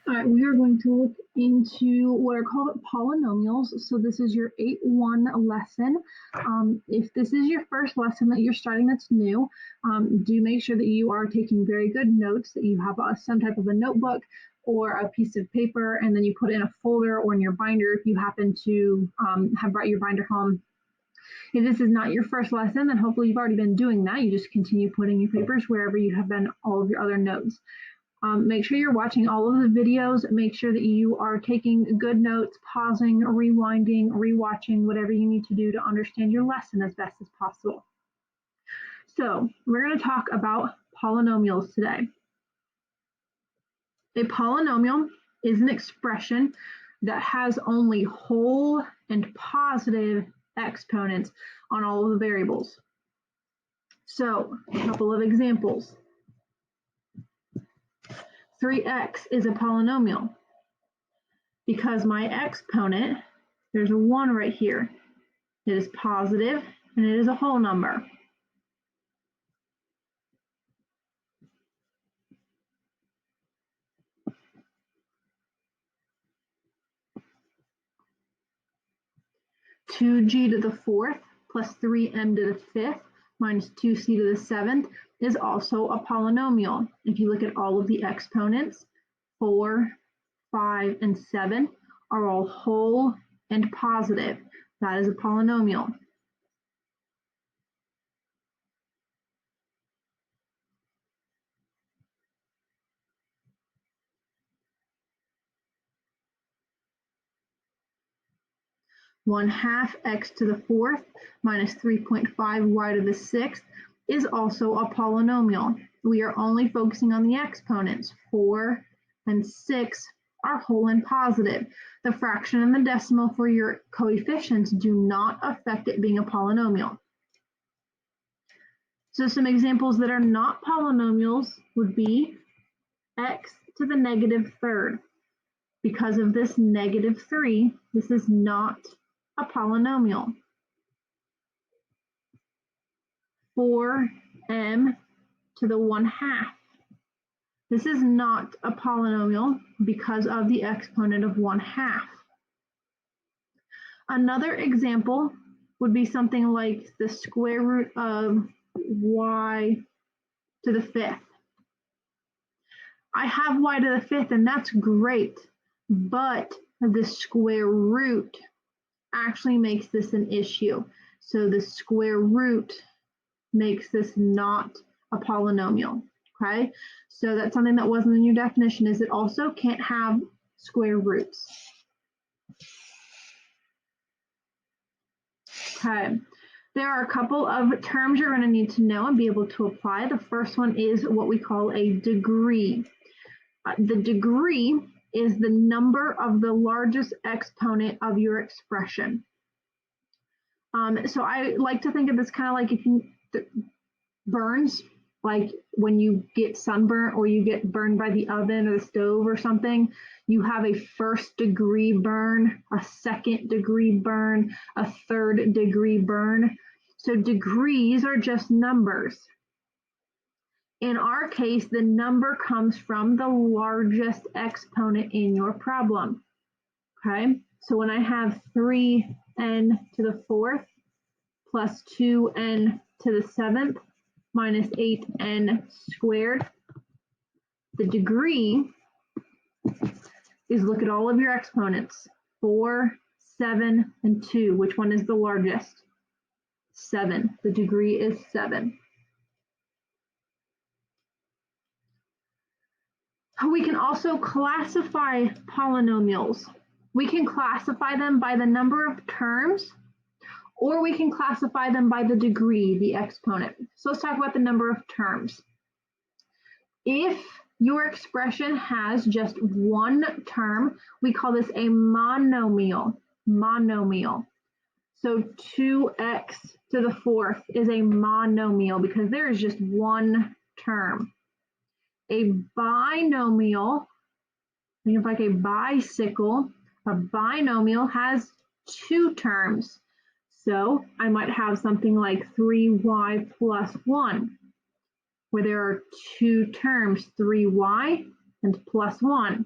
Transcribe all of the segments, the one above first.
All right, we are going to look into what are called polynomials. So this is your 8-1 lesson. If this is your first lesson that you're starting that's new, do make sure that you are taking very good notes, that you have some type of a notebook or a piece of paper, and then you put it in a folder or in your binder if you happen to have brought your binder home. If this is not your first lesson, then hopefully you've already been doing that. You just continue putting your papers wherever you have been all of your other notes. Make sure you're watching all of the videos. Make sure that you are taking good notes, pausing, rewinding, rewatching, whatever you need to do to understand your lesson as best as possible. So we're going to talk about polynomials today. A polynomial is an expression that has only whole and positive exponents on all of the variables. So a couple of examples. 3x is a polynomial because my exponent, there's a 1 right here. It is positive and it is a whole number. Two g to the 4th plus 3m to the 5th minus 2c to the 7th is also a polynomial. If you look at all of the exponents, 4, 5, and 7 are all whole and positive. That is a polynomial. One half x to the 4th minus 3.5 y to the 6th is also a polynomial. We are only focusing on the exponents. 4 and 6 are whole and positive. The fraction and the decimal for your coefficients do not affect it being a polynomial. So some examples that are not polynomials would be x to the negative 3rd. Because of this negative 3, this is not a polynomial. 4m to the 1/2. This is not a polynomial because of the exponent of 1/2. Another example would be something like the square root of y to the 5th. I have y to the 5th, and that's great, but the square root actually makes this an issue. So the square root makes this not a polynomial, okay? So that's something that wasn't in your definition, is it also can't have square roots. Okay, there are a couple of terms you're going to need to know and be able to apply. The first one is what we call a degree. The degree is the number of the largest exponent of your expression. So I like to think of this kind of like if you burns, like when you get sunburnt or you get burned by the oven or the stove or something, you have a 1st degree burn, a 2nd degree burn, a 3rd degree burn. So degrees are just numbers. In our case, the number comes from the largest exponent in your problem. Okay, so when I have 3n to the 4th plus 2n to the 7th minus 8n squared, the degree is, look at all of your exponents, 4, 7, and 2. Which one is the largest? 7. The degree is 7. We can also classify polynomials. We can classify them by the number of terms, or we can classify them by the degree, the exponent. So let's talk about the number of terms. If your expression has just one term, we call this a monomial. Monomial. So 2x to the 4th is a monomial because there is just one term. A binomial, think of like a bicycle, a binomial has 2 terms. So I might have something like 3y plus 1, where there are 2 terms, 3y and plus 1.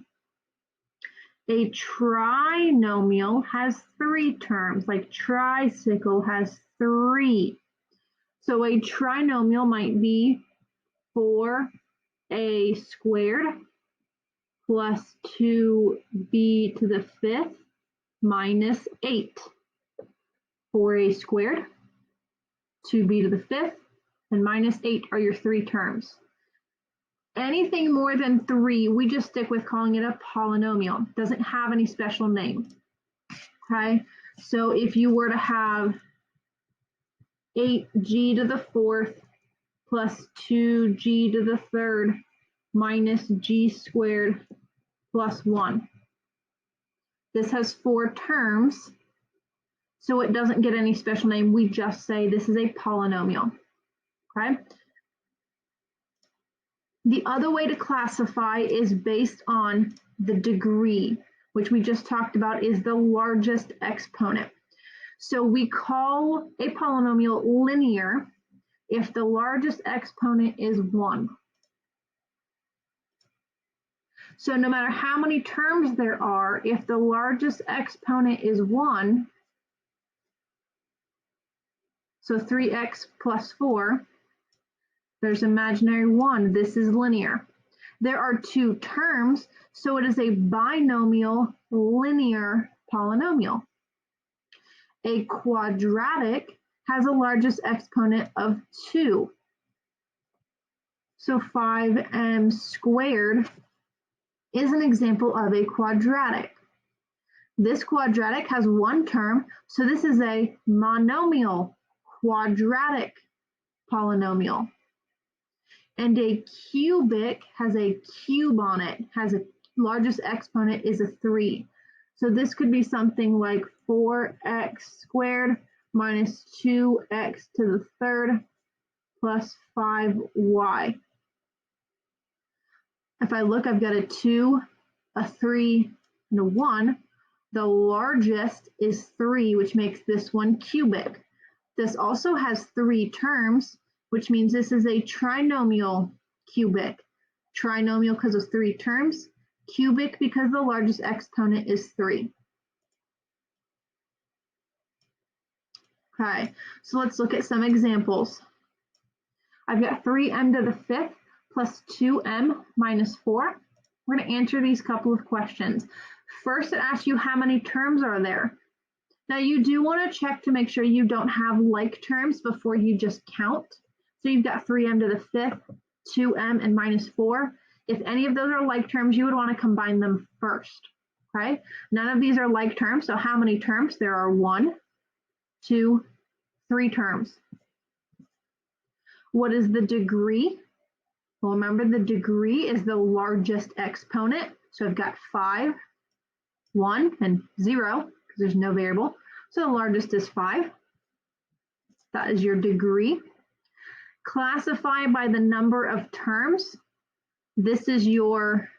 A trinomial has 3 terms, like tricycle has 3. So a trinomial might be 4a squared plus 2b to the 5th minus 8. 4a squared, 2b to the 5th, and minus 8 are your 3 terms. Anything more than 3, we just stick with calling it a polynomial. It doesn't have any special name. Okay, so if you were to have 8g to the 4th plus 2g to the 3rd minus g squared plus 1. This has 4 terms, so it doesn't get any special name. We just say this is a polynomial. Okay. The other way to classify is based on the degree, which we just talked about is the largest exponent. So we call a polynomial linear if the largest exponent is 1. So no matter how many terms there are, if the largest exponent is 1, so 3x plus 4, there's imaginary 1. This is linear. There are 2 terms, so it is a binomial linear polynomial. A quadratic has a largest exponent of 2. So 5m squared is an example of a quadratic. This quadratic has 1 term, so this is a monomial quadratic polynomial. And a cubic has a cube on it, has a largest exponent is a 3. So this could be something like 4x squared minus 2x to the 3rd plus 5y. If I look, I've got a 2, a 3, and a 1. The largest is 3, which makes this one cubic. This also has 3 terms, which means this is a trinomial cubic. Trinomial because of 3 terms, cubic because the largest exponent is 3. Okay, so let's look at some examples. I've got 3m to the 5th plus 2m minus 4. We're going to answer these couple of questions. First, it asks you how many terms are there. Now, you do want to check to make sure you don't have like terms before you just count. So you've got 3m to the 5th, 2m, and minus 4. If any of those are like terms, you would want to combine them first. Okay? None of these are like terms, so how many terms? There are 1, 2, 3 terms. What is the degree? Well, remember the degree is the largest exponent. So I've got 5, 1, and 0, because there's no variable. So the largest is 5. That is your degree. Classify by the number of terms. This is your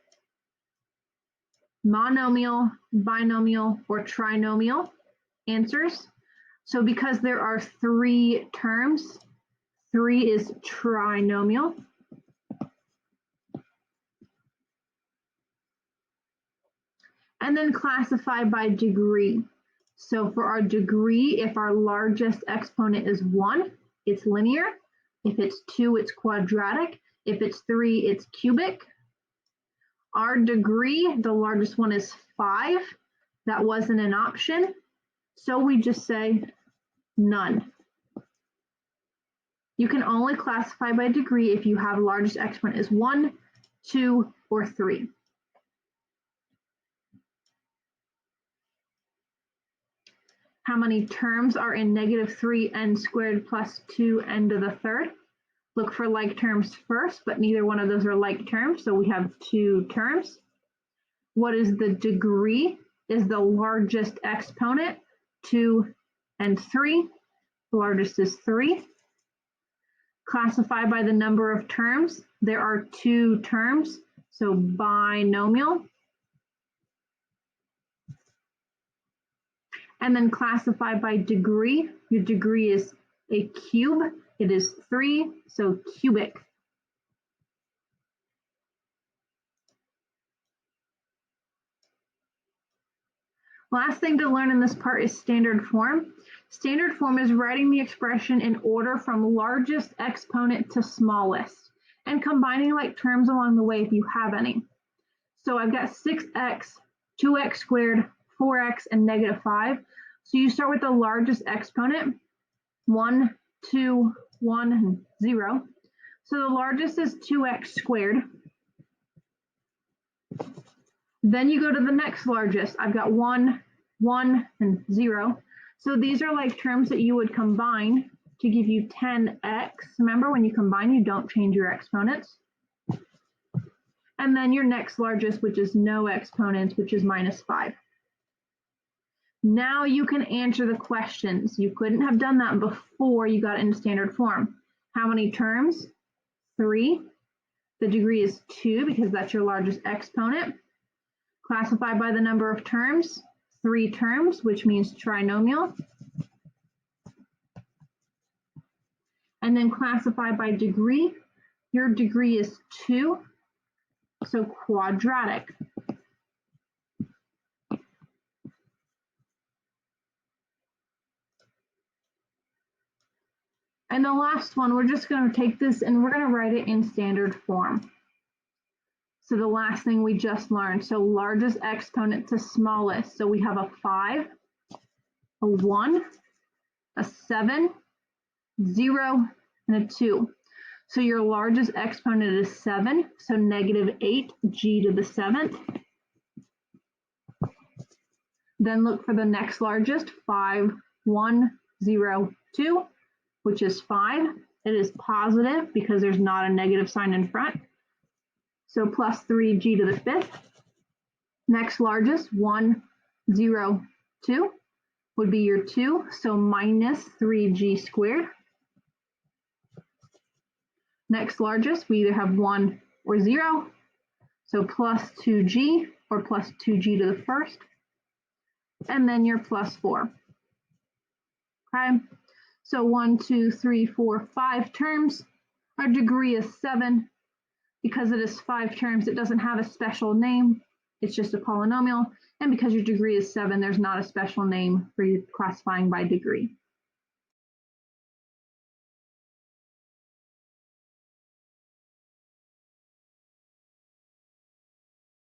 monomial, binomial, or trinomial answers. So because there are 3 terms, 3 is trinomial. And then classify by degree. So for our degree, if our largest exponent is 1, it's linear. If it's 2, it's quadratic. If it's 3, it's cubic. Our degree, the largest one is 5. That wasn't an option. So we just say none. You can only classify by degree if you have largest exponent is 1, 2, or 3. How many terms are in negative 3n squared plus 2n to the 3rd? Look for like terms first, but neither one of those are like terms, so we have 2 terms. What is the degree? Is the largest exponent 2 and 3. The largest is 3. Classify by the number of terms. There are 2 terms, so binomial. And then classify by degree. Your degree is a cube. It is 3, so cubic. Last thing to learn in this part is standard form. Standard form is writing the expression in order from largest exponent to smallest and combining like terms along the way if you have any. So I've got 6x, 2x squared, 4x, and -5. So you start with the largest exponent, 1, 2, 1, and 0. So the largest is 2x squared. Then you go to the next largest. I've got 1, 1, and 0. So these are like terms that you would combine to give you 10x. Remember, when you combine, you don't change your exponents. And then your next largest, which is no exponents, which is -5. Now you can answer the questions. You couldn't have done that before you got into standard form. How many terms? 3. The degree is 2 because that's your largest exponent. Classify by the number of terms. 3 terms, which means trinomial. And then classify by degree. Your degree is 2, so quadratic. And the last one, we're just going to take this and we're going to write it in standard form. So the last thing we just learned, so largest exponent to smallest. So we have a 5, a 1, a 7, 0, and a 2. So your largest exponent is 7, so -8g to the 7th. Then look for the next largest, 5, 1, 0, 2, which is 5. It is positive because there's not a negative sign in front. So +3g to the 5th. Next largest, 1, 0, 2 would be your 2, so -3g squared. Next largest, we either have 1 or 0, so +2g or +2g to the 1st. And then your +4. Okay, so 1, 2, 3, 4, 5 terms. Our degree is 7. Because it is 5 terms, it doesn't have a special name. It's just a polynomial. And because your degree is 7, there's not a special name for you classifying by degree.